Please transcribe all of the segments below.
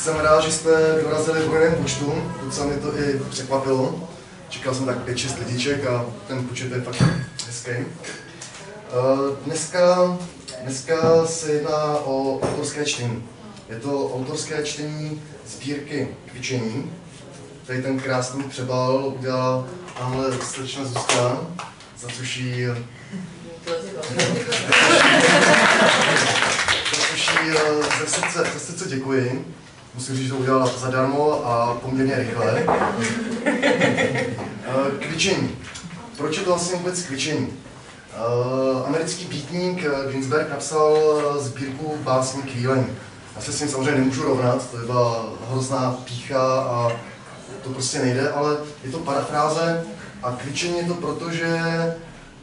Jsem rád, že jste dorazili v hojném počtu, docela mě to i překvapilo. Čekal jsem tak 5-6 lidíček a ten počet je fakt hezký. Dneska se jedná o autorské čtení. Je to autorské čtení sbírky Kvičení. Tady ten krásný přebal udělala tamhle slečna Zuzka, za což jí ze srdce děkuji. Musím říct, že to udělala zadarmo a poměrně rychle. Kvičení. Proč je to vlastně vůbec kvičení? Americký písník Ginsberg napsal sbírku básní Kvílení. Já se s tím samozřejmě nemůžu rovnat, to byla hrozná pýcha a to prostě nejde, ale je to parafráze a kvičení je to proto, že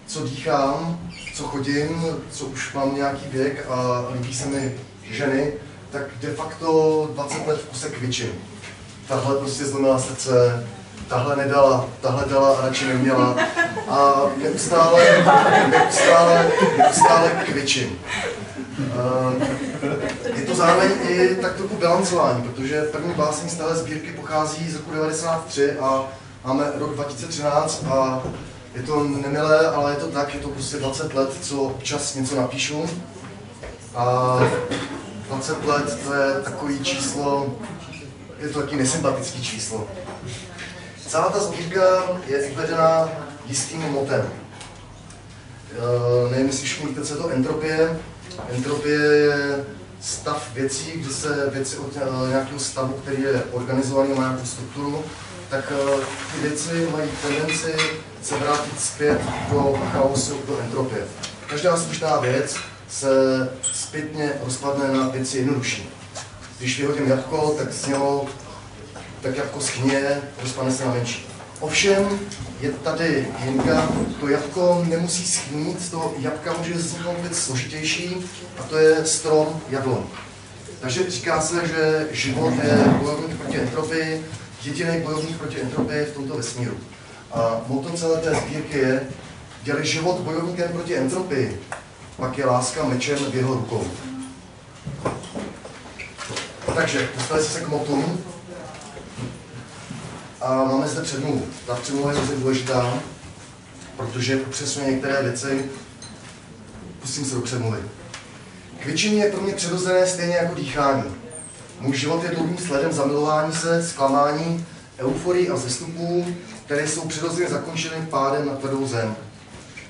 co dýchám, co chodím, co už mám nějaký věk a líbí se mi ženy, tak de facto 20 let v kuse kvičím. Tahle prostě zlomila srdce, tahle nedala, tahle dala a radši neměla a neustále kvičím. Je to zároveň i tak trochu bilancování, protože první básní z téhle sbírky pochází z roku 1993 a máme rok 2013 a je to nemilé, ale je to tak, je to prostě 20 let, co občas něco napíšu. A 20 let to je takový číslo, je to taky nesympatický číslo. Celá ta sbírka je uvedena jistým motem. Nevím, jestli šumíte, co je to entropie. Entropie je stav věcí, kdy se věci od nějakého stavu, který je organizovaný, má nějakou strukturu, tak ty věci mají tendenci se vrátit zpět do chaosu, do entropie. Každá slušná věc se zpětně rozpadne na věci jednodušší. Když vyhodím jabko, tak z něho tak jabko schnie, rozpadne se na menší. Ovšem je tady jinka, to jabko nemusí schnít, z toho jabka může vzniknout věc složitější a to je strom jabloň. Takže říká se, že život je bojovník proti entropii, jediný bojovník proti entropii v tomto vesmíru. A motto celé té sbírky je, dělej život bojovníkem proti entropii, pak je láska mečem v jeho rukou. Takže dostali se k motům. A máme zde předmluvu. Ta předmluva je velice důležitá, protože upřesňuje některé věci. Pustím se do předmluvy. Kvičení je pro mě přirozené stejně jako dýchání. Můj život je dlouhým sledem zamilování se, zklamání, euforii a vzestupů, které jsou přirozeně zakončeny pádem na tvrdou zem.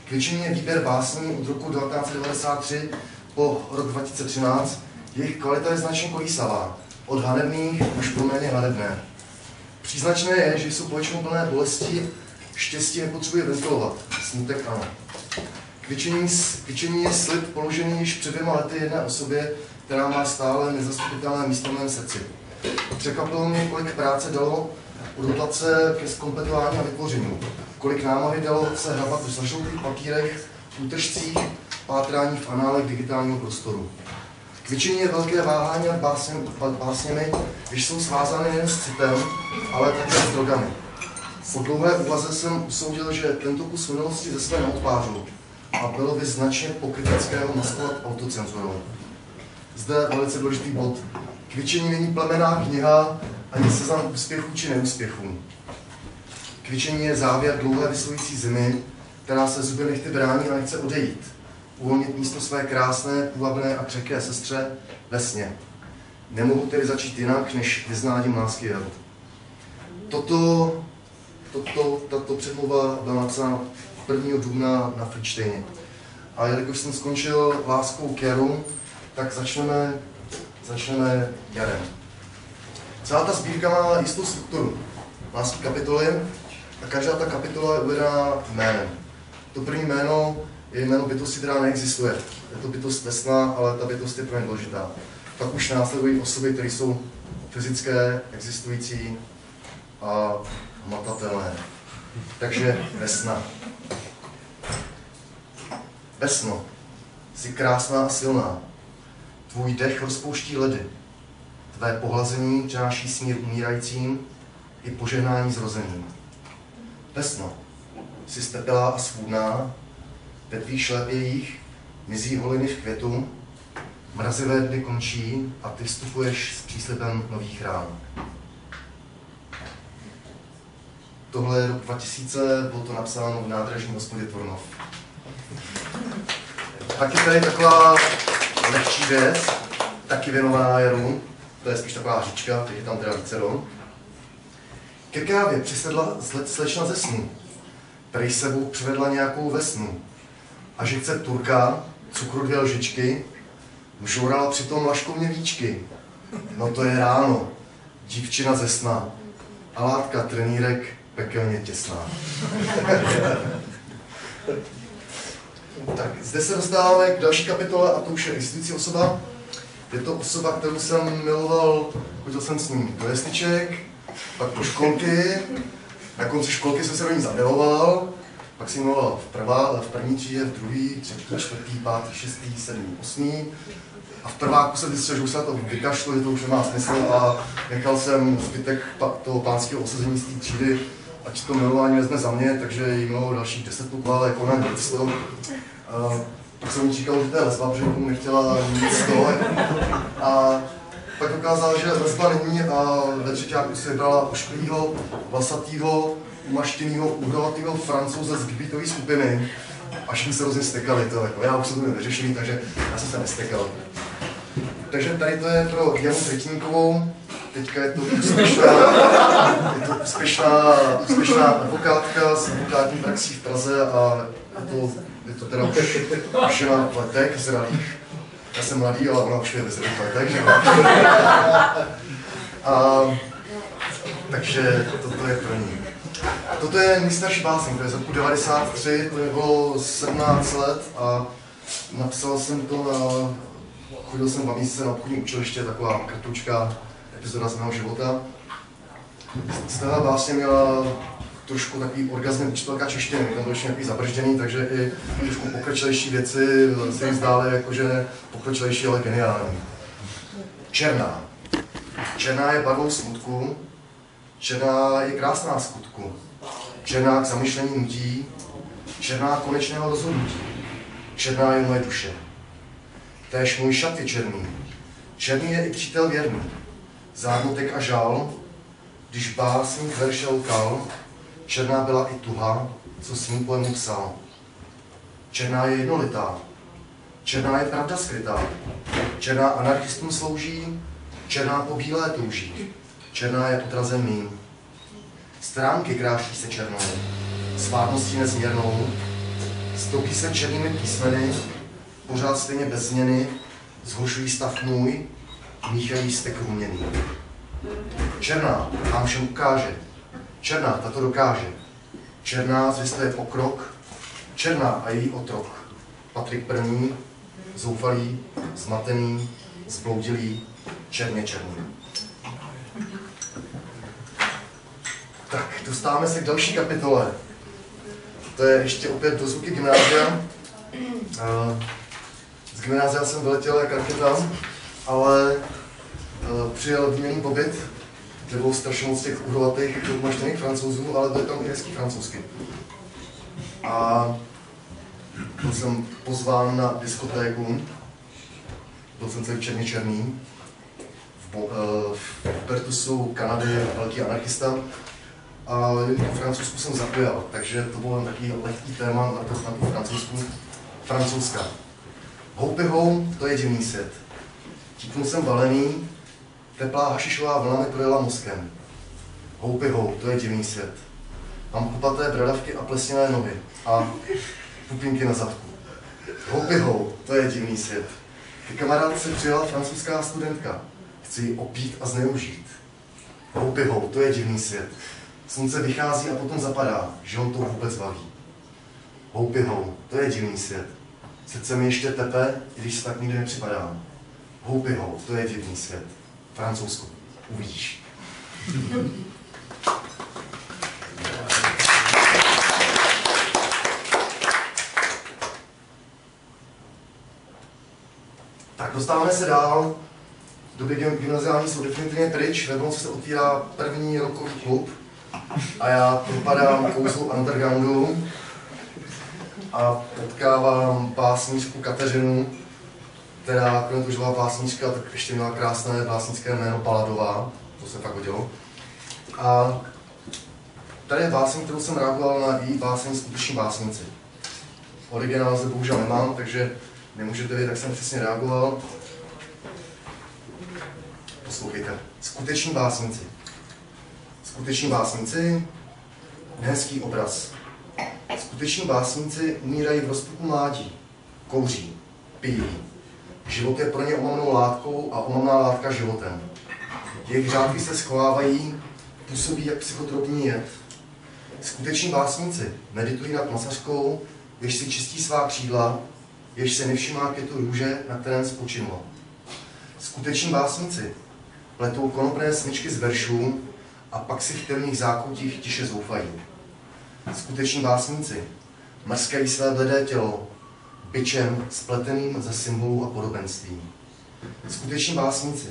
Kvičení je výběr básní od roku 1993 po rok 2013. Jejich kvalita je značně kolísavá. Od hanebných už poměrně hanebné. Příznačné je, že jsou povětšinou plné bolesti, štěstí nepotřebuje ventilovat, smutek ano. Kvičení je slib položený již před 2 lety jedné osobě, která má stále nezastupitelné místo v mém srdci. Překvapilo mě, kolik práce dalo odhodlat se ke zkompletování a vytvoření. Kolik námahy dalo se hrabat v zažloutých papírech, útržcích, pátrání v análech digitálního prostoru. Kvičení je velké váhání nad básněmi, když jsou svázány nejen s citem, ale také s drogami. Po dlouhé úvaze jsem usoudil, že tento kus minulosti ze své neodpářil a bylo by značně pokrytecké ho maskovat autocenzurou. Zde velice důležitý bod. Kvičení není plemenná kniha ani seznam úspěchů či neúspěchů. Kvičení je závěr dlouhé vyslující zimy, která se zuby nechty brání a nechce odejít. Uvolnit místo své krásné, půvabné a křehké sestře ve sně. Nemohu tedy začít jinak, než vyznáním lásky jel. Tato předmluva byla napsána 1. dubna na Friedštejně. A jelikož jsem skončil láskou k jaru, tak začneme jarem. Celá ta sbírka má jistou strukturu. Má svý kapitoly a každá ta kapitola je uvedená jménem. To první jméno je jméno bytosti, která neexistuje. Je to bytost Vesna, ale ta bytost je pro ně důležitá. Pak už následují osoby, které jsou fyzické, existující a hmatatelné. Takže Vesna. Vesno, jsi krásná a silná. Tvůj dech rozpouští ledy. Tvé pohlazení přináší smír umírajícím i požehnání zrozeným. Vesno, jsi stepelá a svůdná. Ve tvých šlepějích mizí holiny v květu, Mrazivé dny končí a ty vstupuješ s příslibem nových rán. Tohle je rok 2000, bylo to napsáno v nádražní hospodě Tvornov. Taky tady taková lehčí věc, taky věnovaná jaru, to je spíš taková říčka, teď je tam teda vícero. Ke kávě přisedla slečna ze snu, prej sebou přivedla nějakou vesnu. A že chce Turka, cukru 2 lžičky, žourala přitom laškovně víčky. No to je ráno, dívčina ze sna, a látka trenýrek pekelně těsná. Tak, zde se dostáváme k další kapitole a to už je existující osoba. Je to osoba, kterou jsem miloval, chodil jsem s ním do jesliček, pak do školky, na konci školky jsem se do ní zamiloval, pak jsem miloval v první třídě, v druhý, třetí, čtvrtý, pátý, šestý, sedmý, osmý. A v prváku jsem zjistil, že už se na to vykašlu, že to už nemá smysl a nechal jsem zbytek toho pánského osazení z té třídy, ať to milování vezme za mě, takže jí miloval dalších 10 let, ale konec to. Pak jsem jí říkal, že to je lesba, protože tomu nechtěla nic z toho. A pak dokázal, že lesba není a ve třetíku si vybrala ošklivýho, vlasatýho, umaštěnýho, uhrovatýho Francouze z gebítové skupiny. Až mi se hrozně stekali, to jako, já už jsem to neřešený, takže já jsem se nestekal. Takže tady to je pro Janu Třetínkovou, teďka je to úspěšná advokátka s advokátní praxí v Praze a je to teda už žena v letech zralých. Já jsem mladý, ale ona už je ve zralých letech, že? Takže toto je pro ní. Toto je nejstarší báseň, to je z roku 93, to je bylo 17 let a napsal jsem to na... Chodil jsem 2 měsíce na obchodní učiliště, taková kratučka epizoda z mého života. Tahle básně měla trošku takový orgasm učitelka češtiny, tam byl ještě nějaký zabržděný, takže i trošku pokročilejší věci se jim zdály jakože pokročilejší, ale geniální. Černá. Černá je barvou smutku, černá je krásná skutku, černá k zamyšlení nutí, černá konečného rozhodnutí, černá je moje duše. Též můj šat je černý, černý je i přítel věrný, zármutek a žál, když básník verše lkal, černá byla i tuha, co svým poemu psal. Černá je jednolitá, černá je pravda skrytá, černá anarchistům slouží, černá po bílé touží, černá je odrazem mým. Stránky kráší se černou, svátností nezměrnou, stopí se černými písmeny, pořád stejně bez změny, zhoršují stav můj, míchají stek ruměný. Černá vám všem ukáže, černá tato dokáže, černá zvěstuje pokrok, černá a její otrok. Patrik první, zoufalý, zmatený, zbloudilý, černě černý. Tak, dostáváme se k další kapitole. To je ještě opět do zvuky gymnázia. Z gymnázia jsem vyletěl jak raketa, ale přijel výměnný pobyt, kde bylo strašně moc těch uhrovatých, umaštěných Francouzů, ale byly tam i hezký francouzsky. A byl jsem pozván na diskotéku, byl jsem celý černě černý, v Pertusu Kanady, velký anarchista, a v Francouzsku jsem zapěl, takže to bylo takový lehký téma na tu francouzská. Houpihou, to je divný svět. Tíknul jsem balený, teplá hašišová vlna mi projela mozkem. Houpihou, to je divný svět. Mám kupaté bradavky a plesnivé nohy a pupínky na zadku. Houpihou, to je divný svět. Ke kamarádce přijela francouzská studentka. Chci ji opít a zneužít. Houpihou, to je divný svět. Slunce vychází a potom zapadá, že on to vůbec baví. Houpihou, to je divný svět. Srdce mi ještě tepe, i když se tak nikdy nepřipadá. Houpihou, to je divný svět. Francouzsku, uvidíš. Tak dostáváme se dál. Doby gymnaziální jsou definitivně pryč, ve Broncu se otvírá první rockový klub a já propadám kouzlu undergroundu a potkávám básnířku Kateřinu která kromě toho, že byla básníčka, tak ještě měla krásné básnické jméno Paladová, to se fakt hodilo. A tady je báseň, kterou jsem reagoval na její báseň Skuteční básníci. Originál zde bohužel nemám, takže nemůžete vědět, jak jsem přesně reagoval. Poslouchejte. Skuteční básníci. Skuteční básníci, hezký obraz. Skuteční básníci umírají v rozpuku mládí, kouří, pijí. Život je pro ně omamnou látkou a omamná látka životem. Jejich řádky se schovávají, působí jak psychotropní jed. Skuteční básníci meditují nad masařkou, jež si čistí svá křídla, jež se nevšimá květu růže, na kterém spočinula. Skuteční básníci pletou konopné smyčky z veršů a pak si v temných zákoutích tiše zoufají. Skuteční básníci mrskají své bledé tělo bičem spleteným ze symbolů a podobenství. Skuteční básníci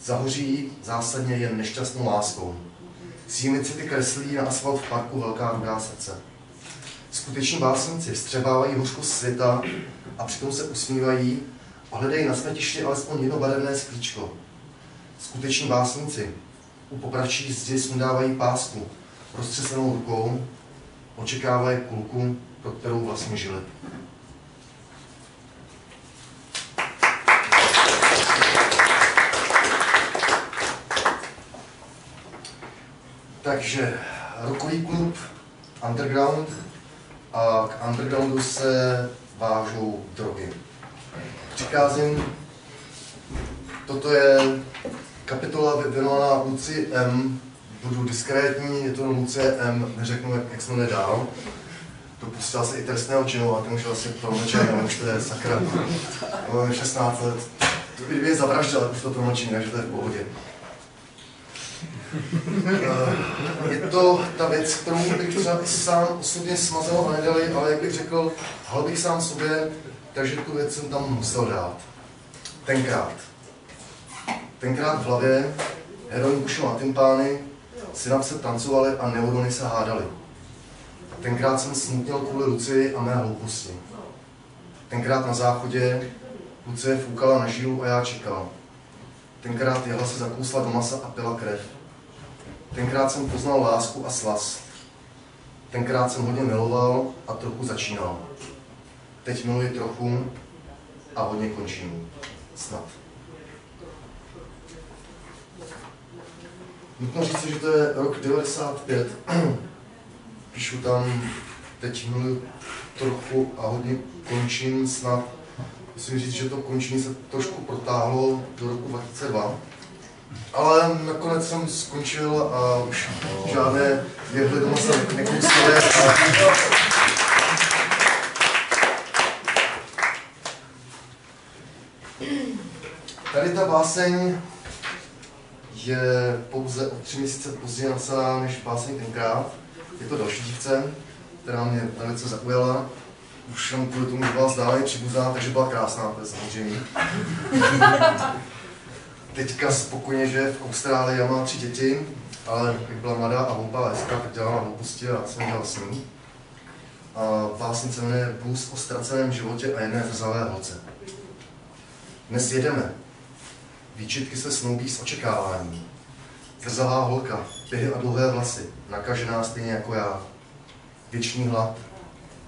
zahoří zásadně jen nešťastnou láskou. Svými city kreslí na asfalt v parku velká rudá srdce. Skuteční básníci vstřebávají hořkost světa a přitom se usmívají a hledají na smetišti alespoň jednobarevné sklíčko. Skuteční básníci u popravčí zdi sundávají pásku roztřesenou rukou, očekávají kulku, pro kterou vlastně žili. Takže rockový klub, underground, a k undergroundu se vážou drogy. Přicházím, toto je kapitola věnovaná Lucii M. Budu diskrétní, je to Lucie M. Neřeknu, jak se jmenuje dál. Dopustila se i trestného činu a ten už vlastně promlčený, už to je sakra 16 let. Kdyby je zavraždil, už to promlčení, takže to je v pohodě. Je to ta věc, kterou bych třeba i sám osobně smazal a nedali, ale jak bych řekl, hal bych sám sobě, takže tu věc jsem tam musel dát. Tenkrát v hlavě, heroin bušil na tympány, synapse tancovaly a neurony se hádaly. Tenkrát jsem smutněl kvůli Lucii a mé hlouposti. Tenkrát na záchodě Lucie foukala na žílu a já čekal. Tenkrát jehla se zakousla do masa a pila krev. Tenkrát jsem poznal lásku a slast. Tenkrát jsem hodně miloval a trochu začínal. Teď miluji trochu a hodně končím. Snad. Nutno říct, že to je rok 95. Píšu tam, teď miluji trochu a hodně končím. Snad. Musím říct, že to končení se trošku protáhlo do roku 2002. Ale nakonec jsem skončil a už žádné jehly doma se nekousily. Tady ta báseň je pouze o 3 měsíce později napsaná než báseň tenkrát. Je to další dívce, která mě velice zaujala. Už jen kvůli tomu, že byla vzdáleně příbuzná, takže byla krásná, to je samozřejmě. Teďka spokojně, že v Austrálii má 3 děti, ale jak byla mladá a hloupá hezká, tak dělala hlouposti a jsem dělal s ní. A básnice se jmenuje Blues o ztraceném životě a jedné zrzavé holce. Dnes jedeme. Výčitky se snoubí s očekáváním. Zrzavá holka, běhy a dlouhé vlasy, nakažená stejně jako já. Věčný hlad,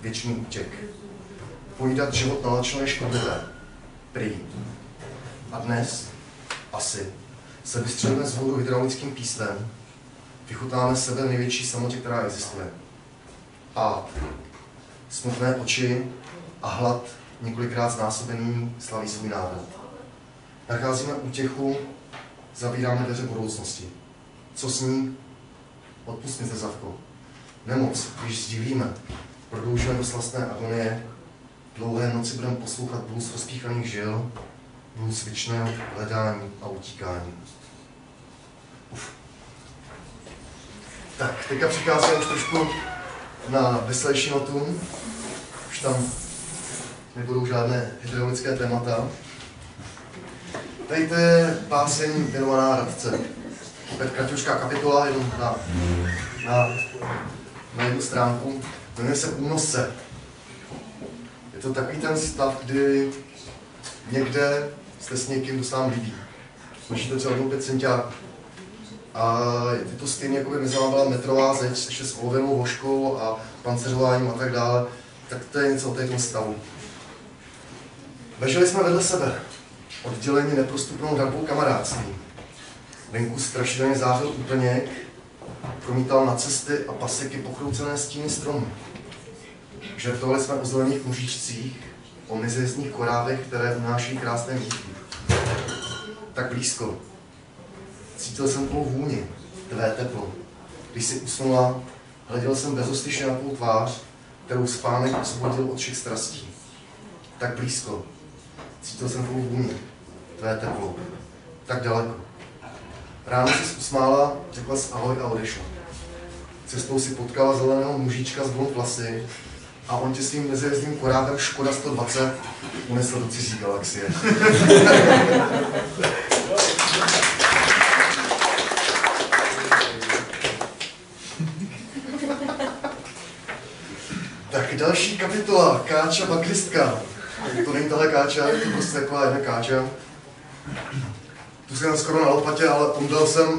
věčný útěk. Pojídat život nalačno je škodlivé. Prý. A dnes, asi, se vystřelíme z hůru hydraulickým písnem, vychutáme sebe největší samotě, která existuje. Pád, smutné oči a hlad několikrát znásobený slaví svůj návrat. Nacházíme útěchu, zavíráme dveře budoucnosti. Co s ní? Odpust mi, zrzavko. Nemoc, když sdílíme, prodloužujeme do slastné agonie, dlouhé noci budeme poslouchat blues rozpíchaných žil, blues věčného hledání a utíkání. Uf. Tak, teďka přicházíme už trošku na veselější notu. Už tam nebudou žádné hydraulické témata. Tady to je báseň věnovaná Radce. Opět kratučká kapitola, jenom na jednu stránku. Jmenuje se Únosce. Je to takový ten stav, kdy někde jste s někým, kdo se vám líbí. Slyšíte třeba 5 centiáků. A je to stejně, jako by mezi vámi byla metrová zeď, ještě s olověnou vložkou a panceřováním a tak dále, tak to je něco o této stavu. Leželi jsme vedle sebe, oddělení neprostupnou hradbou kamarádství. Venku strašidelně zářil úplněk, promítal na cesty a paseky pokroucené stíny stromů. Žertovali jsme o zelených mužičcích, o mizezních korávech, které unáší krásné místky. Tak blízko. Cítil jsem tvou vůni, tvé teplo. Když jsi usnula, hleděl jsem bezostyšně na tvou tvář, kterou spánek osvobodil od všech strastí. Tak blízko. Cítil jsem tvou vůni, tvé teplo. Tak daleko. Ráno jsi usmála, řekla jsi ahoj a odešla. Cestou si potkala zeleného mužička s blond vlasy a on tě svým mezijezdním korávem Škoda 120 unesl do cizí galaxie. Tak další kapitola, Káča bakristka. To není tahle káča, je to prostě taková jedna káča. Tu jsem skoro na lopatě, ale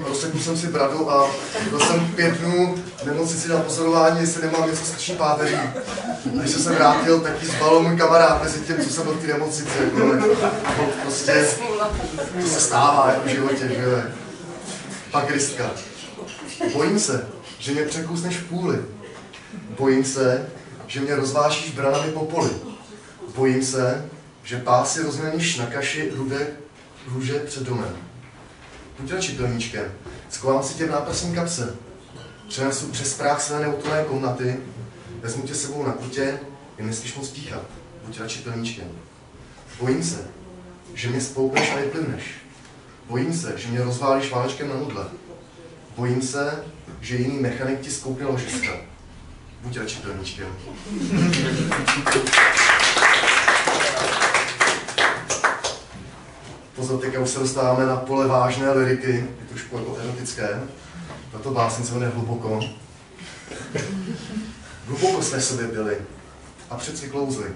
rozsekl jsem si bradu a byl jsem 5 dnů v nemocnici na pozorování, jestli nemám něco s krční páteří. A když jsem se vrátil, tak ji zbalil můj kamarád mezi tím, co jsem byl v té nemocnici. Prostě to se stává v životě, že jo. Bakristka. Bojím se, že mě překousneš v půli. Bojím se, že mě rozvášíš branami po poli. Bojím se, že pásy rozměníš na kaši růže před domem. Buď radši pilníčkem, schovám si tě v náprsní kapse. Přenesu přes práh své neutulné komnaty, vezmu tě sebou na kutě, jen nesmíš moc píchat. Buď radši pilníčkem. Bojím se, že mě spoukneš a vyplivneš. Bojím se, že mě rozválíš válečkem na nudle. Bojím se, že jiný mechanik ti skoupne ložiska. Buď radši pilníčkem. Pozor, teďka už se dostáváme na pole vážné liriky, je trošku jako erotické. Tato básně se jmenuje Hluboko. Hluboko jsme sobě byli a před si klouzli.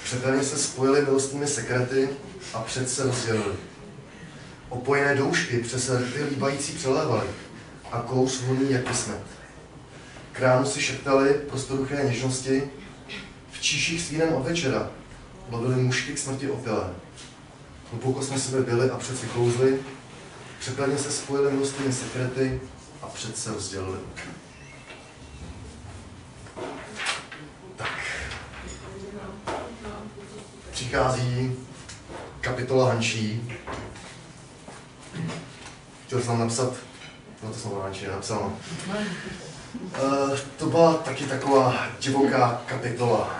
Přepevně se spojili milostnými sekrety a před se rozdělili. Opojené doušky přes rty líbající přelévaly a kous vlný jak vysmet. K ránu si šeptali prostoruché něžnosti, v číších s vínem od večera lovili mušky k smrti opilé. Hluboko jsme sebe byli a před si klouzli, přepevně se spojili milostnými sekrety a před se rozdělili. Tak. Přichází kapitola Hančí. Chtěl jsem napsat, no to slovo Hančí nenapsal. To byla taky taková divoká kapitola.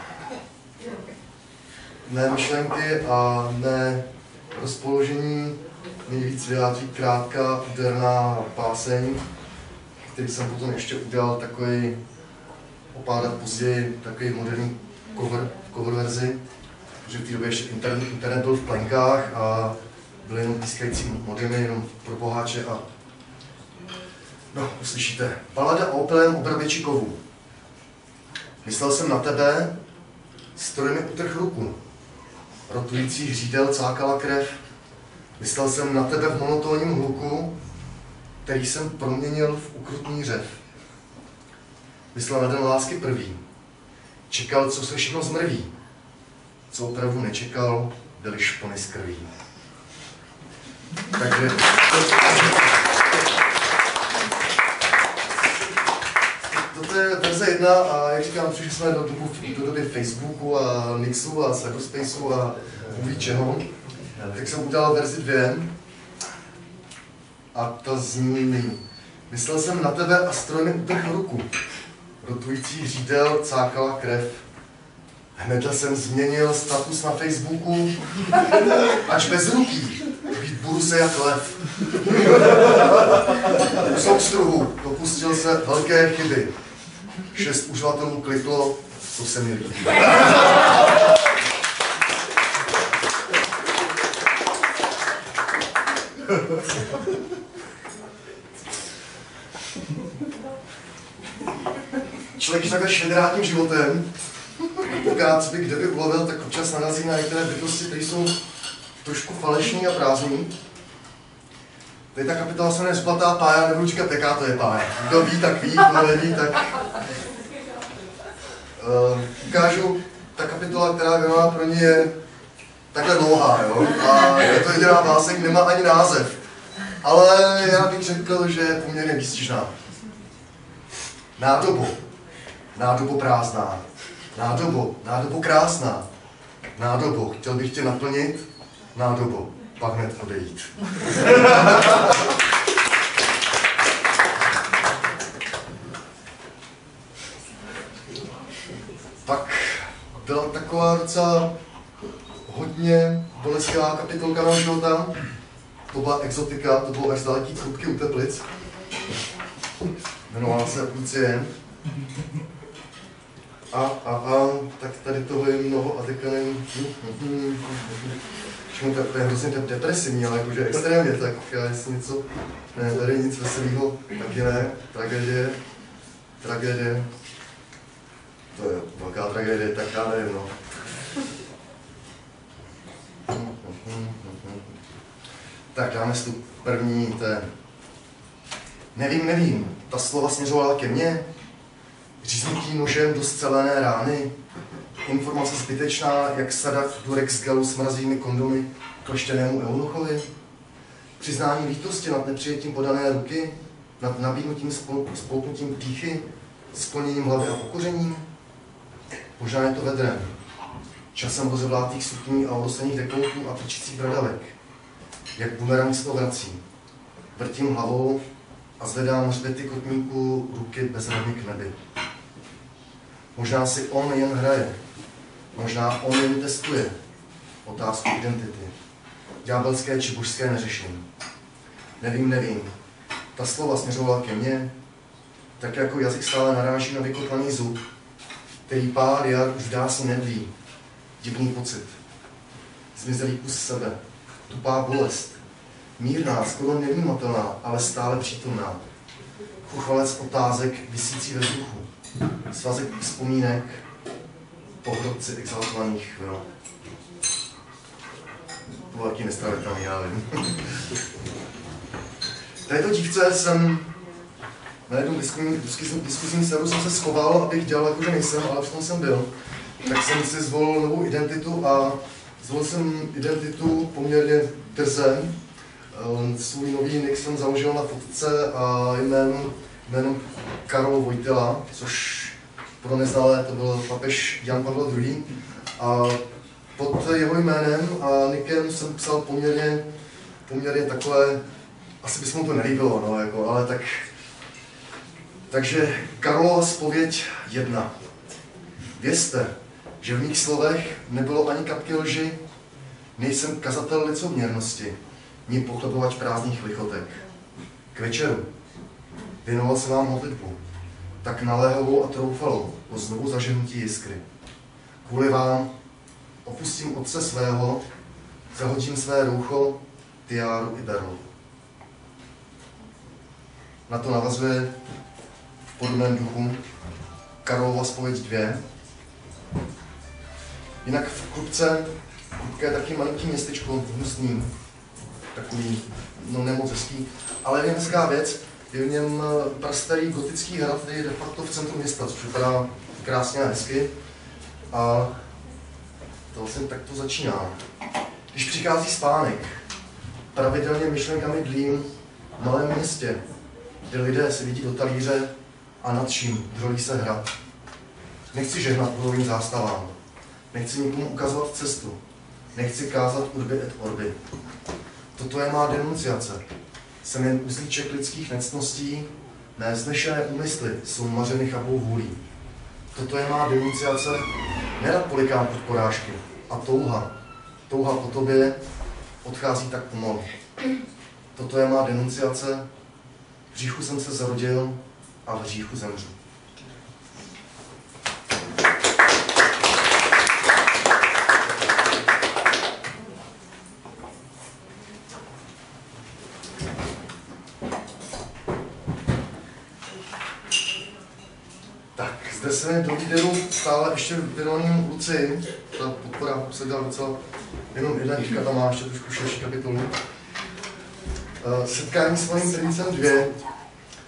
Mé myšlenky a mé rozpoložení nejvíc vyjádří krátká, úderná báseň, který jsem potom ještě udělal takový, o pár let později, takový moderní cover verzi, protože v té době ještě internet byl v plenkách a byly jenom pískající modemy, jenom pro boháče a no, uslyšíte. Balada o opilém obraběči kovu. Myslel jsem na tebe, stroj mi utrhl ruku. Rotující hřídel cákala krev. Myslel jsem na tebe v monotónním hluku, který jsem proměnil v ukrutný řev. Myslel na den lásky prvý. Čekal, co se všechno zmrví. Co opravdu nečekal, byly špony z krví. Takže... Toto je verze 1 a jak říkám, přišli jsme do doby Facebooku a Nixu a Cyberspaceu a bůh čeho. Tak jsem udělal verzi 2 a ta zní: Myslel jsem na tebe a stroj mi utrhl ruku. Rotující hřídel cákala krev. Hnedle jsem změnil status na Facebooku, ač bez ruký, být budu se jak lev. U soustruhu dopustil se velké chyby. 6 uživatelů kliklo, to se mi líbí. Člověk je takhle šedrátním životem, pokud by kde by ulovil, tak občas narazí na některé bytosti, které jsou trošku falešný a prázdný. Tady ta kapitola se jmenuje Zlatá pája, nebudu říkat, jaká to je pája. Kdo ví, tak ví, kdo neví, tak... Ukážu, ta kapitola, která je věnovaná pro ní, je takhle dlouhá, jo? A je to jediná básek, nemá ani název. Ale já bych řekl, že je poměrně výstižná. Nádobo, nádobo prázdná, nádobo krásná, nádobo, chtěl bych tě naplnit, nádobo, pak hned odejít. Pak byla taková docela hodně bolestivá kapitolka mého života. To byla exotika, to bylo až daleký Krupky u Teplic. Jmenovala se Lucie. Tak tady toho je mnoho a teďka nevím. To je hrozně depresivní, ale jakože extrémně, tak jestli něco, ne, tady nic veselého, taky ne, tragédie. To je velká tragédie, tak já nevím, no. Tak dáme si tu první, ten. Nevím, ta slova směřovala ke mně, říznutí nožem do scelené rány, informace zbytečná, jak sadat Durex Galu s mrazivými kondomy kleštěnému eunuchovi, přiznání lítosti nad nepřijetím podané ruky, nad nabídnutím spolknutím pýchy, skloněním hlavy a pokořením. Možná je to vedrem, časem rozevlátých sukní a odoslených dekoltů a trčících bradavek. Jak bumerang se to vrací. Vrtím hlavou a zvedám hřbety kotníků ruky bezradně k nebi. Možná si on jen hraje. Možná on jen testuje otázku identity. Ďábelské či božské neřešení. Nevím. Ta slova směřovala ke mně, tak jako jazyk stále naráží na vykotlaný zub, který pár jar už dásně nedlí. Divný pocit. Zmizelý kus sebe. Tupá bolest. Mírná, skoro nevnímatelná, ale stále přítomná. Chuchvalec otázek visící ve vzduchu. Svazek vzpomínek po hrobci exaltovaných vil. To bylo taky nestravitelný, já vím. Této dívce jsem na jednom diskuzním serveru jsem se schoval, abych dělal jako, že nejsem, ale v tom jsem byl. Tak jsem si zvolil novou identitu a zvolil jsem identitu poměrně drze. Svůj nový nick jsem založil na fotce a jménem Karol Vojtila, což pro neznalé to byl papež Jan Pavel II. A pod jeho jménem a nickem jsem psal poměrně takové, asi by se mu to nelíbilo, no, jako, ale tak. Takže Karolova zpověď 1. Vězte, že v mých slovech nebylo ani kapky lži, nejsem kazatel licoměrnosti, ni pochlebovač prázdných lichotek. K večeru věnoval se vám modlitbu, tak naléhavou a troufalou o znovu zaženutí jiskry. Kvůli vám opustím otce svého, zahodím své roucho, tiáru i berlu. Na to navazuje v podobném duchu Karolova zpověď 2. Jinak v Krupce je taky malinký městečko, hnusný, takový, no nemoc hezký, ale je hezká věc, je v něm prastarý gotický hrad, který je de facto v centru města, což vypadá krásně a hezky. A to vlastně takto začíná. Když přichází spánek, pravidelně myšlenkami dlím v malém městě, kde lidé si vidí do talíře a nad čím drolí se hrad. Nechci žehnat budovým zástavám, nechci nikomu ukazovat cestu, nechci kázat urbi et orbi. Toto je má denunciace. Jsem jen uzlíček lidských nectností, mé vznešené úmysly jsou mařeny chabou vůlí. Toto je má denunciace, nerad polikám pod porážky. A touha po tobě odchází tak pomalu. Toto je má denunciace, v hříchu jsem se zrodil a v hříchu zemřu. Zde se do výběru stále ještě věnovaným Lucii. Ta podpora se dělala docela jenom jedna knížka tam má ještě trošku širší kapitolu. Setkání s malým princem 2.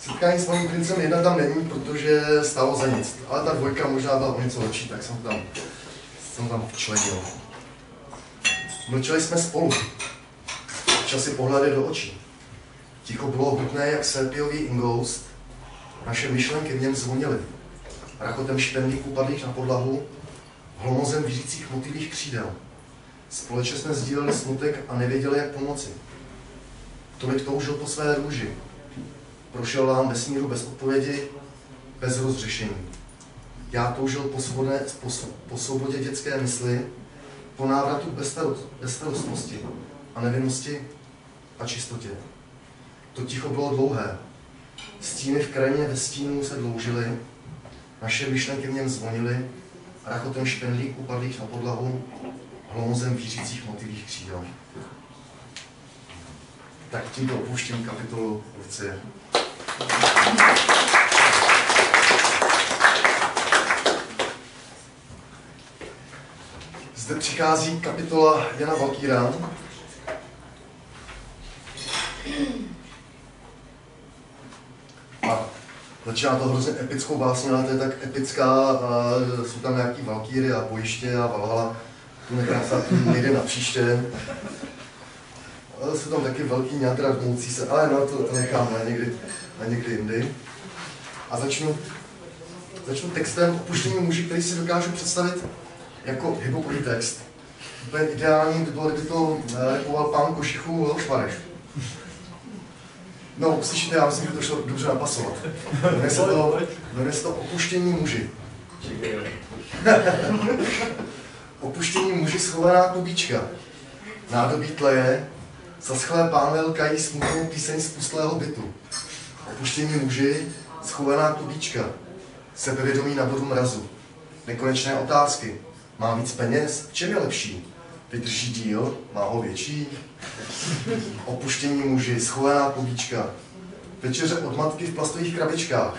Setkání s malým princem 1 tam není, protože stálo za nic. Ale ta 2 možná byla o něco lepší, tak jsem tam včlenil. Mlčeli jsme spolu. Časy pohledy do očí. Ticho bylo hutné jak sérpiový ingoust. Naše myšlenky v něm zvonily. Rachotem špendlíků padlých na podlahu, hlomozem vířících motýlích křídel. Společně jsme sdíleli smutek a nevěděli, jak pomoci. Tolik toužil po své růži. Prošel lán vesmíru bez odpovědi, bez rozřešení. Já toužil po svobodě dětské mysli, po návratu bezstarostnosti a nevinnosti a čistotě. To ticho bylo dlouhé. Stíny v krajině ve stínu se dloužily, naše myšlenky v něm zvonily, rachotem špendlíků padlých na podlahu, hlomozem vířících motýlích křídel. Tak tímto opouštím kapitolu Lucie. Zde přichází kapitola Jana Valkýra. A začíná to hrozně epickou básní, ale to je tak epická, jsou tam nějaký Valkýry a bojiště a Valhalla. Tu nechám někde na příště. Ale jsou tam taky velký ňadra dmoucí se, ale no to nechám na někdy jindy. A začnu textem Opuštění muži, který si dokážu představit jako hipopolí text. Úplně ideální by bylo, kdyby to repoval pán Košichů Leoš Mareš. No, uslyšíte, já myslím, že to šlo dobře napasovat. Jmenuje se to Opuštění muži. Opuštění muži schovaná klubíčka. Nádobí tleje, zaschlé pánve lkají smutnou píseň z pustlého bytu. Opuštění muži, schovaná klubíčka. Sebevědomí na bodu mrazu. Nekonečné otázky. Má víc peněz? V čem je lepší? Vydrží díl? Má ho větší? Opuštění muži, schovaná klubíčka. Večeře od matky v plastových krabičkách.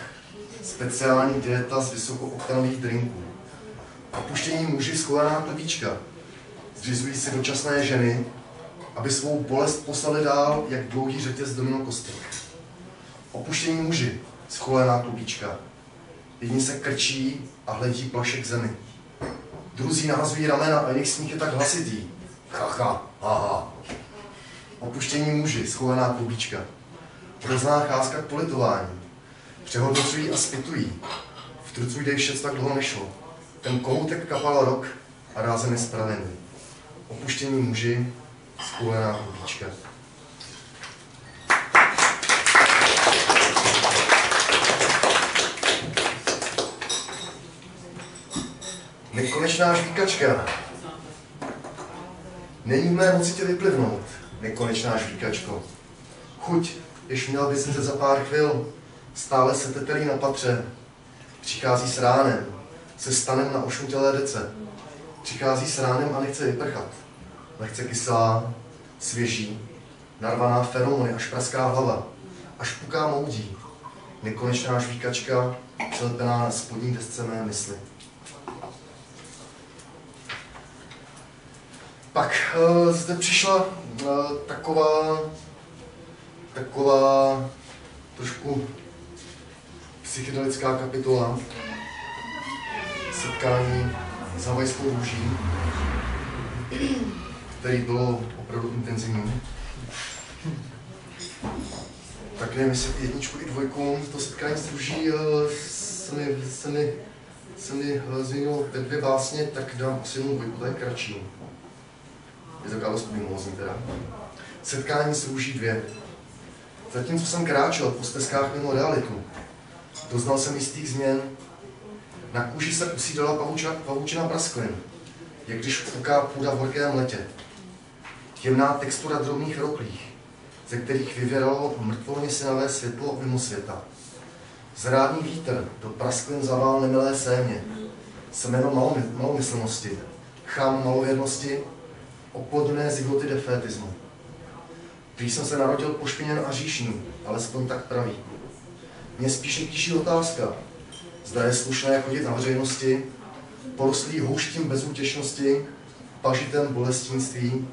Speciální dieta z vysokooktanových drinků. Opuštění muži, schovaná klubíčka. Zřizují si dočasné ženy, aby svou bolest poslali dál, jak dlouhý řetěz domino kostek. Opuštění muži, schovaná klubíčka. Jedni se krčí a hledí plašek zemi. Druzí nahazují ramena a jejich smích je tak hlasitý. Chacha, haha. Opuštění muži, schovaná klubíčka. Hrozná cházka k politování. Přehodnocují a zpytují. V trucu dej všec tak dlouho nešlo. Ten kohoutek kapal rok a rázem je spravený. Opuštění muži, schovaná klubíčka. Nekonečná žvíkačka. Není v mé moci tě vyplivnout, nekonečná žvíkačko. Chuť, jež měla vyznět za pár chvil, stále se tetelí na patře. Přichází s ránem, se stanem na ošutělé dece. Přichází s ránem a nechce vyprchat. Lehce kyselá, svěží, narvaná feromony, až praská hlava, až puká moudí. Nekonečná žvíkačka, přilepená na spodní desce mé mysli. Pak zde přišla taková trošku psychedelická kapitola Setkání s havajskou růží, který bylo opravdu intenzivní. Tak nevím, jestli jedničku i dvojku, to Setkání s růží se mi změnilo ve dvě básně, tak dám asi jenom dvojku, to je kratší. Je to Carlos Pimózní teda. Setkání s růží 2. Zatímco jsem kráčel po stezkách mimo realitu, doznal jsem jistých změn. Na kůži se usídala pavučina prasklin, jak když fuká půda v horkém letě. Jemná textura drobných roklích, ze kterých vyvěralo mrtvolně synavé světlo mimo světa. Zrádný vítr do prasklin zavál nemilé sémě, semeno malomyslnosti, chám malověrnosti, oplodněné zigoty defétismu. Prý jsem se narodil pošpiněn a říšný, alespoň tak praví. Mě spíše tíží otázka, zda je slušné chodit na veřejnosti, porostlý houštím bezútěšnosti, pažitem bolestínství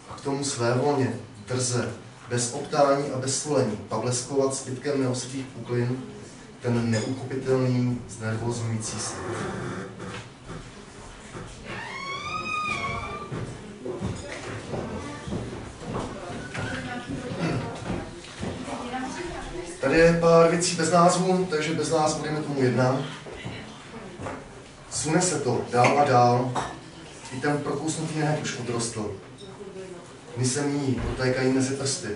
a k tomu svévolně, drze, bez optání a bez svolení, pavleskovat zbytkem neosytých puklin ten neuchopitelný, znervozňující svět. Tady je pár věcí bez názvu, takže bez názvu jdeme tomu jedna. Sune se to dál a dál, i ten prokousnutý nehet už odrostl. Dny se míjí, protékají mezi prsty.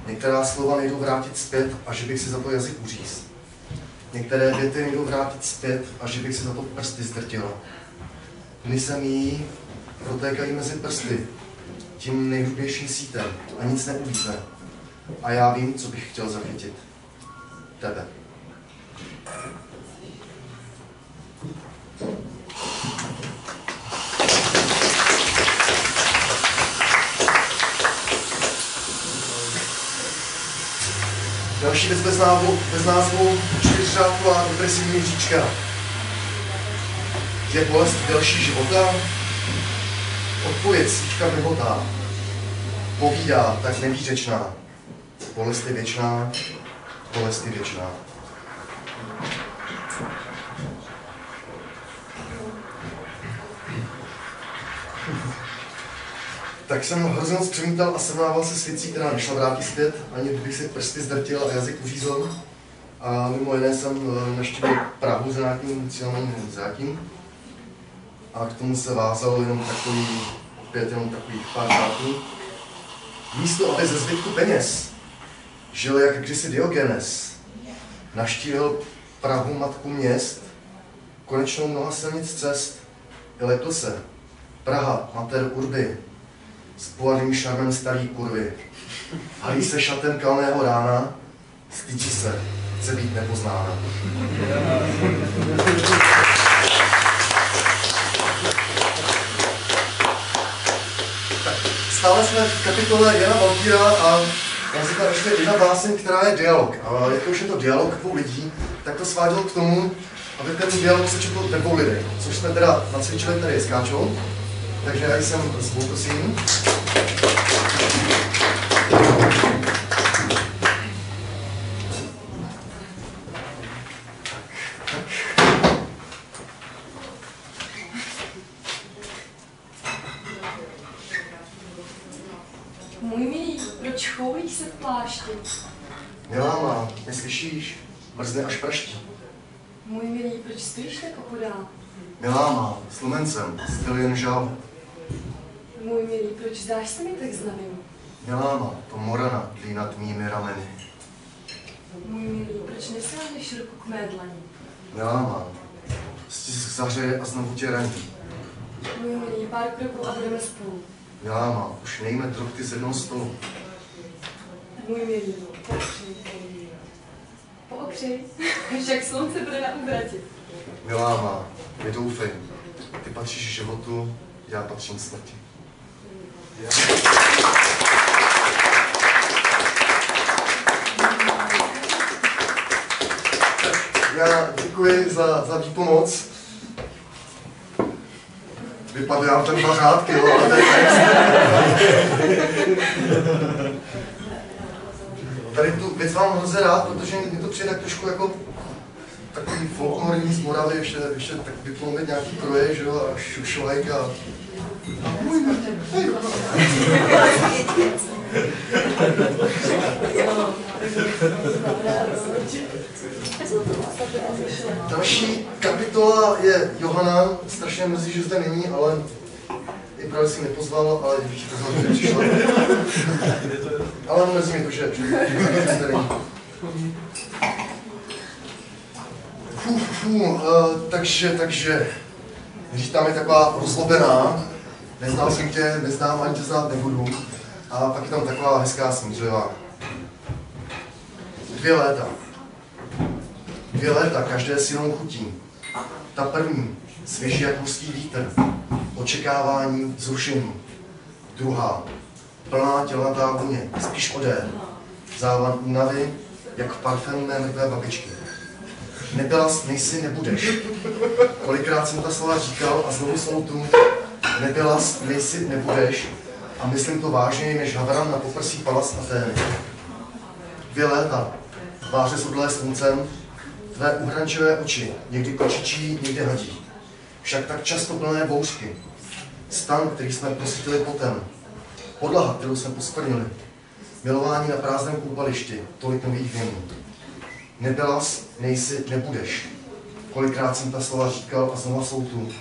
Některá slova nejdou vrátit zpět, a že bych si za to jazyk uřízl. Některé věty nejdou vrátit zpět, a že bych si za to prsty zdrtila. Dny se míjí, protékají mezi prsty, tím nejhrubějším sítem a nic neuvízne. A já vím, co bych chtěl zachytit. Tebe. Další věc bez názvu 4řádková depresivní říčka. Je bolest delší života? Odpověď svíčka mihotá. Povídá, tak nevýřečná. Bolest je věčná, bolest je věčná. Tak jsem hrozně moc přemítal a srovnával se s věcí, která nešla vrátit zpět, ani kdybych si prsty zdrtil a jazyk uřízl. A mimo jiné jsem navštívil Prahu za nějakým cílem zátím. A k tomu se vázalo jenom takových pár řádků. Místo, aby ze zbytku peněz žil jak kdysi Diogenes, navštívil Prahu, matku měst, konečnou mnoha silnic cest, i lekl se. Praha, mater urby, s poladným šarmem starý kurvy. Halí se šatem kalného rána, stýčí se, chce být nepoznána. Stále jsme v kapitole Jana Valtíra a tam se tam ještě jedna báseň, která je dialog. A jakož je to dialog dvou lidí, tak to svádělo k tomu, aby ten dialog se četl ve dvou lidech. Což jsme teda nacvičili tady s Káčou. Takže já jsem zvu, prosím. Můj milý, proč choulíš se v plášti? Milá má, neslyšíš? Mrzne až praští. Můj milý, proč stojíš tak opodál? Milá má, s lumencem, styl jen žál. Můj milý, proč zdáš se mi tak znavým? Milá má, to morana tlí nad mými rameny. Můj milý, proč nesáhneš ruku k mé dlani? Milá má, stisk zahřeje a znovu tě raní. Můj milý, pár kroků a budeme spolu. Milá má, už nejme drobty z jednoho stolu. Můj milý, poopřej. Poopřej, však slunce bude na úvratě. Milá má, nedoufej, ty patříš životu, já patřím smrti. Já děkuji za výpomoc. Vypadly nám ten dva řádky, ale to je tady tu věc mám hrozně rád, protože mi to přijde tak trošku jako takový folklorní z Moravy, ještě tak vyplomit nějaký kroje, že jo, a šušlajk a... Další kapitola je Johana, strašně mrzí, že zde není, ale i právě si nepozval, ale bych ti pozval, že přišla. Ale mrzí mi to, že zde není. Takže, když tam je taková rozlobená, neznal jsem tě, neznám, ani tě znát nebudu, a pak je tam taková hezká smířlivá. 2 léta. 2 léta, každé s jinou chutí. Ta první, svěží jak hustý vítr, očekávání, vzrušení. Druhá, plná tělnatá vůně, spíš odér, závan únavy, jak v parfému mé mrtvé babičky. Nebyla, nejsi, nebudeš. Kolikrát jsem ta slova říkal a znovu jsou tu. Nebyla, nejsi, nebudeš, a myslím to vážněji než havran na poprsí Pallas Athény. 2 léta, tváře sudlé sluncem, tvé uhrančivé oči, někdy kočičí, někdy hadí. Však tak často plné bouřky. Stan, který jsme posytili potem. Podlaha, kterou jsme poskvrnili. Milování na prázdném koupališti, tolik nových věnů. Nebylas, nejsi, nebudeš. Kolikrát jsem ta slova říkal a znova jsou tu.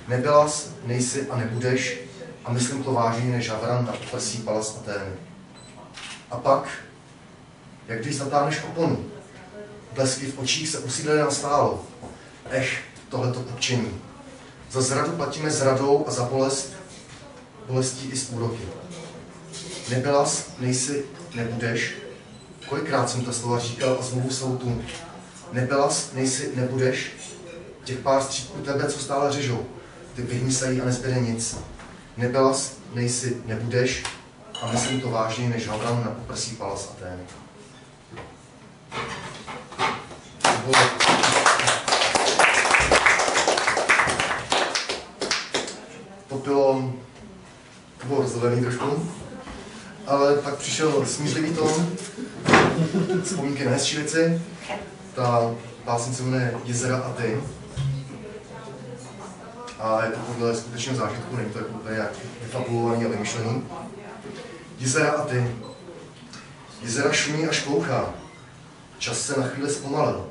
Nebylas, nejsi a nebudeš, a myslím to vážněji než havran na poprsí Pallas Athény. A pak, jak když zatáhneš oponu, blesky v očích se usídlily nastálo. Tohleto kupčení. Za zradu platíme zradou a za bolestí i s úroky. Nebylas, nejsi, nebudeš. Kolikrát jsem ta slova říkal a znovu jsou tu. Nebylas, nejsi, nebudeš. Těch pár střípků tebe, co stále řežou. Ty vyhmysají a nezbyde nic. Nebylas, nejsi, nebudeš. A myslím to vážněji než havran na poprsí Pallas Athény. To bylo rozdělený trošku, ale pak přišel smířlivý tón, vzpomínky na Hezčílici. Ta básnice se jmenuje Jezera a ty. A je to podle skutečného zážitku, není to jako nějak vyfabulovaný a vymyšlený. Jezera a ty. Jezera šumí a šplouchá. Čas se na chvíli zpomalil.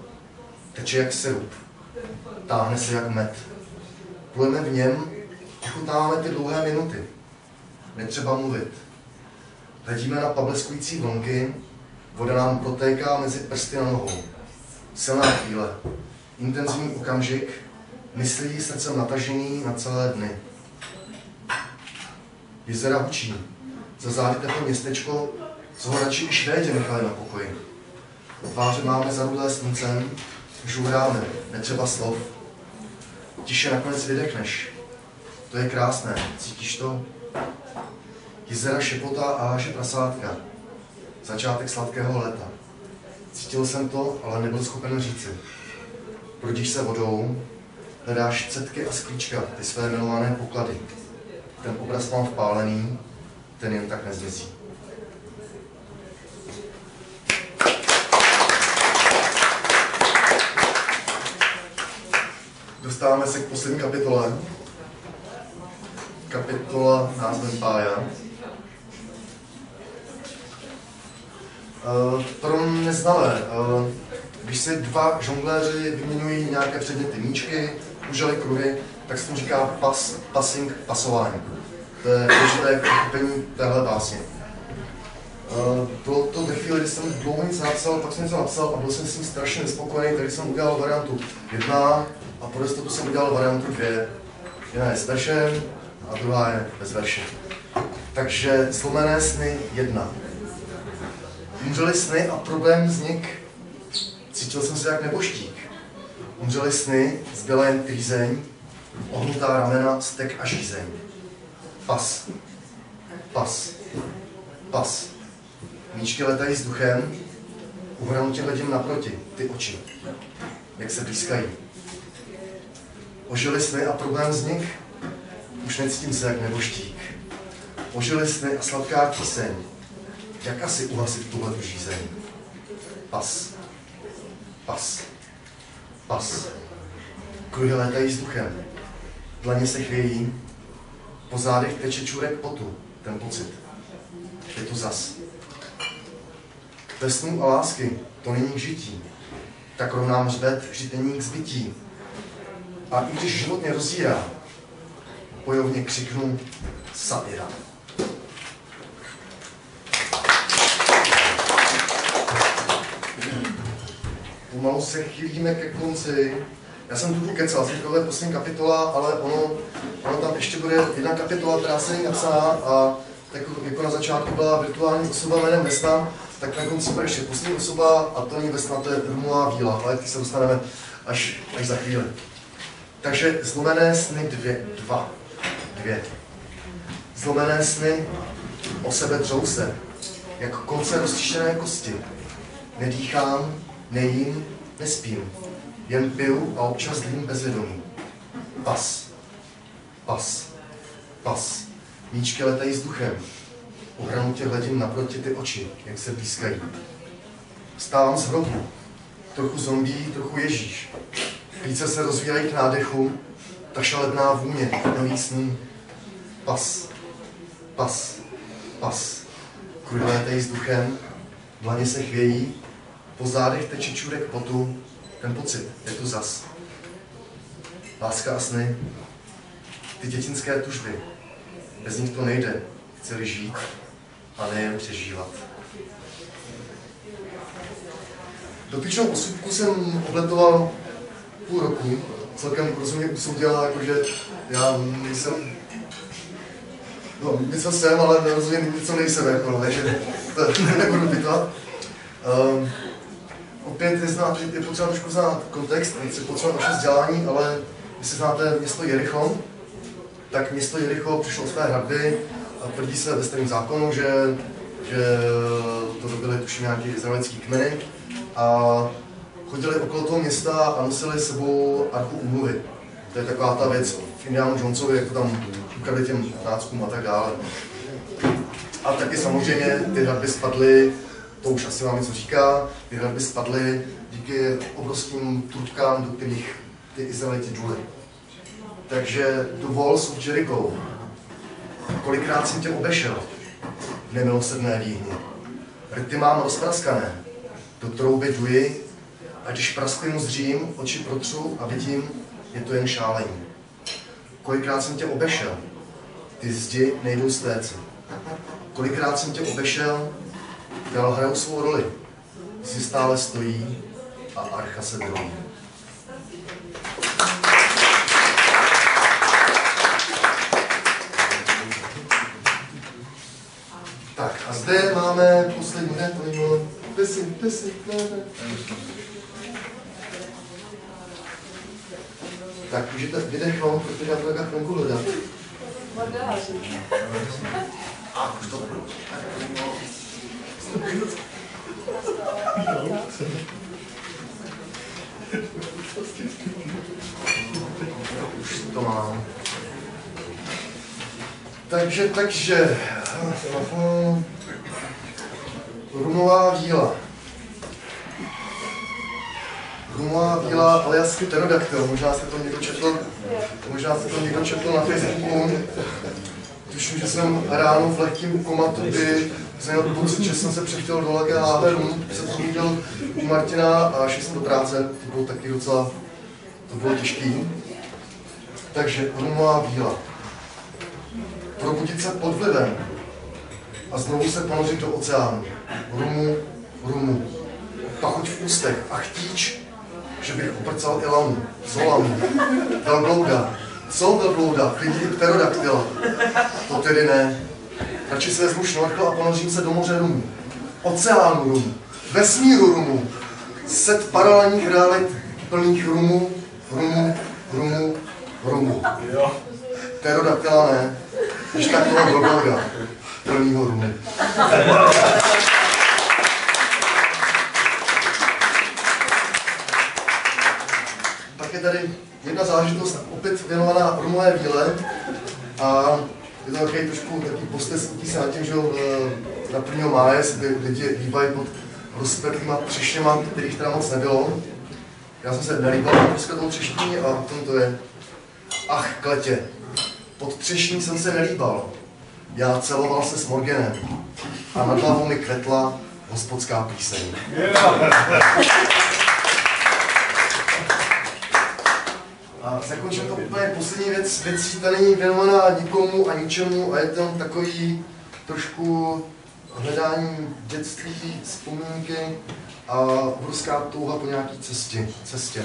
Teče jak sirup. Táhne se jak med. Plujeme v něm, vychutnáváme ty dlouhé minuty. Netřeba mluvit. Hledíme na pableskující vlnky, voda nám protéká mezi prsty na nohou. Silná chvíle, intenzivní okamžik, myslí srdcem natažený na celé dny. Jezera hučí. Za zády teplé městečko, co ho radši i Švédi nechali na pokoji. Tváře máme zarudlé sluncem, žůráme, netřeba slov. Tiše nakonec vydechneš. To je krásné, cítíš to? Jezera šepotá a háže prasátka. Začátek sladkého léta. Cítil jsem to, ale nebyl schopen říci. Prodíš se vodou, hledáš cetky a sklíčka, ty své milované poklady. Ten obraz mám vpálený, ten jen tak nezmizí. Dostáváme se k poslední kapitole. Kapitola názvem Pája. Pro neznalé, když si 2 žongléři vyměňují nějaké předměty, míčky, kužely, kruhy, tak se tomu říká passing, pasování. To je důležité pochopení téhle básně. Bylo to ve chvíli, kdy jsem dlouho nic napsal, pak jsem něco napsal a byl jsem s tím strašně nespokojený, takže jsem udělal variantu 1 a pro jistotu jsem udělal variantu 2. Jedna je s veršem a druhá je bez verše. Takže Zlomené sny 1. Umřely sny a problém vznik. Cítil jsem se jak neboštík. Umřely sny, zbyla jen trýzeň, ohnutá ramena, stek a žízeň. Pas. Pas. Pas. Míčky letají vzduchem, uhranutě hledím naproti, ty oči, jak se blízkají. Ožily sny a problém vznik, už necítím se jak neboštík. Ožily sny a sladká píseň, jak asi uhasit tuhletu žízeň. Pas. Pas. Pas. Kruhy létají vzduchem, dlaně se chvějí, po zádech teče čůrek potu, ten pocit. Je tu zas. Ve snů a lásky to není k žití, tak rovnám hřbet vždyť není k zbytí. A i když život mě rozírá, bojovně křiknu Satira. Pomalu se chýlíme ke konci. Já jsem tu kecal, to je poslední kapitola, ale ono tam ještě bude jedna kapitola, která se není napsaná a tak jako na začátku byla virtuální osoba jménem Vesna, tak na konci bude ještě poslední osoba a to není Vesna, to je Rumová Víla, ale ty se dostaneme až za chvíli. Takže Zlomené sny 2. Zlomené sny o sebe dřou se, jak konce roztříštěné kosti. Nedýchám, nejím, nespím, jen piju a občas dlím bezvědomí. Pas. Pas. Pas. Míčky letají vzduchem. Ohranutě hledím naproti ty oči, jak se blízkají. Vstávám z hrobu. Trochu zombí, trochu Ježíš. Plíce se rozvíjají k nádechu. Ta šalebná vůně, nový sní. Pas. Pas. Pas. Kruhy létají vzduchem. Dlaně se chvějí. Po zádech teče čůrek potu. Ten pocit je tu zas. Láska a sny. Ty dětinské tužby. Bez nich to nejde. Chci-li žít a nejen přežívat. Dotyčnou osůbku jsem obletoval půl roku. Celkem rozumně usoudila, jakože já nejsem... No, něco jsem, ale rozumím něco nejsem, jako, takže to nebudu pitvat. Opět je potřeba trošku znát kontext, je potřeba naše vzdělání, ale jestli znáte město Jericho, tak město Jericho přišlo z té hradby a tvrdí se ve starém zákonu, že to byly tuším nějaký izraelský kmeny a chodili okolo toho města a nosili s sebou archu úmluvy. To je taková ta věc v Indiánu Jonesovi, jak to tam ukradli těm náckům a tak dále. A taky samozřejmě ty hradby spadly, to už asi vám něco říká, ty hradby spadly díky obrovským trubkám, do kterých ty Izraeliti džuli. Takže The Walls of Jericho. Kolikrát jsem tě obešel v nemilosrdné výhni. Rty mám rozpraskané, do trouby duji, a když prasklinu zřím, oči protřu a vidím, je to jen šálení. Kolikrát jsem tě obešel, ty zdi nejdou stéci. Kolikrát jsem tě obešel, dál hraju svou roli. Si stále stojí a archa se drojí. Tak a zde máme poslední, ne, to nebylo, pesi, ne. Tak můžete vydechnout, protože já to taká chvilku dodat. A už to budu. Už to mám. Takže rumová víla. Rumová víla alias pterodaktyl. Možná jste to někdo četl na Facebooku. Tuším, že jsem ráno v lehkým komatu, kdy jsem měl pocit, že jsem se přechtěl do lehké láhve rum, jsem to viděl u Martina a šel jsem do práce. To bylo taky docela, to bylo těžký. Takže rumová víla. Probudit se pod vlivem a znovu se ponořit do oceánu. Rumu. Pachuť v ústech a chtíč, že bych uprcal Ilanu, Zolamu, velblouda. Co velblouda? Klidně i pterodaktyla. To tedy ne. Radši se vezmu šnorchl a ponořím se do moře rumu. Oceánu rumu. Vesmíru rumu. Set paralelních realit plných rumu. Pterodaktyla ne. Když tak toho velblouda. Plnýho rumu. Tak je tady jedna záležitost opět věnovaná rumové víle a je to takový trošku takový posteský se nad tím, že na 1. máje se lidi líbají pod rozpeklýma třešněma, kterých teda moc nebylo. Já jsem se nelíbal na rozpeklou třešní a potom to je ach, kletě. Pod třešní jsem se nelíbal. Já celoval se s Morganem a nad hlavou mi kvetla hospodská píseň. A zakončím to úplně poslední věcí, ta není věnovaná nikomu a ničemu a je tam takový trošku hledání dětství, vzpomínky a obrovská touha po nějaké cestě.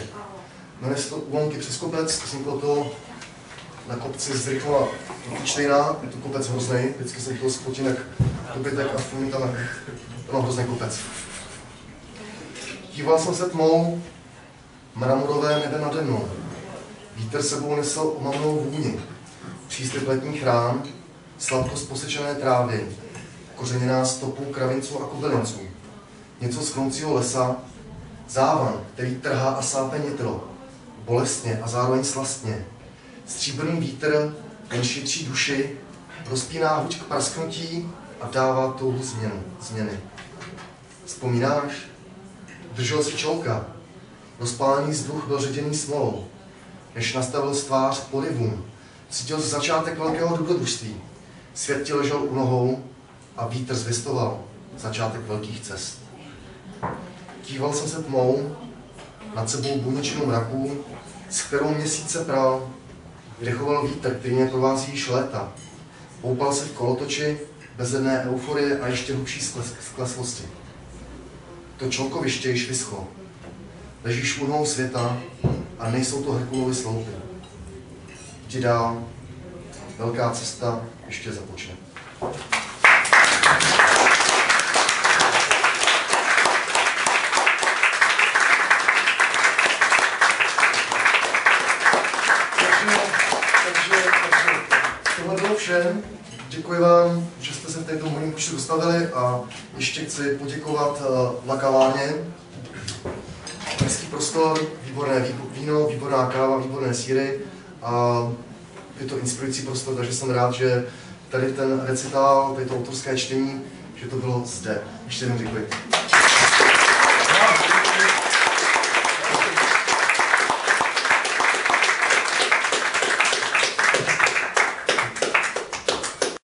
Jmenuje se to Úlomky přes kopec, to jsem to na kopci z Rychlova Lichtensteina, je to kopec hroznej, vždycky jsem to spotím jak dobytek a fumím tam jak hrozný kopec. Díval jsem se tmou, mramorové nebe nade mnou. Vítr sebou nesl omamnou vůni, příslib letních rán, sladkost posečené trávy, kořeněná stopou kravinců a kobelinců, něco z chloucího lesa, závan, který trhá a sápe nitro, bolestně a zároveň slastně, stříbrný vítr, jen šitří duši, rozpíná huť k prasknutí a dává touhu změny. Vzpomínáš? Držel si čolka. Rozpálený vzduch byl ředěný smolou. Než nastavil tvář polivům, cítil z začátek velkého dobrodružství. Svět ti ležel u nohou a vítr zvěstoval začátek velkých cest. Kýval jsem se tmou, nad sebou buničnou mraků, s kterou měsíce pral, vydechoval vítr, který mě provází již léta. Poupal se v kolotoči, bezedné euforie a ještě hlubší skleslosti. To čolkoviště již vyschlo. Ležíš u nohou světa a nejsou to Herkulovy sloupy. Jdi dál, velká cesta ještě započne. Takže tohle bylo vše. Děkuji vám, že jste se v této hodinu počtu dostavili a ještě chci poděkovat La Kaváně. Hezký prostor, výborné víno, výborná káva, výborné sýry a je to inspirující prostor, takže jsem rád, že tady ten recitál, tady to autorské čtení, že to bylo zde. Ještě jednou děkuji.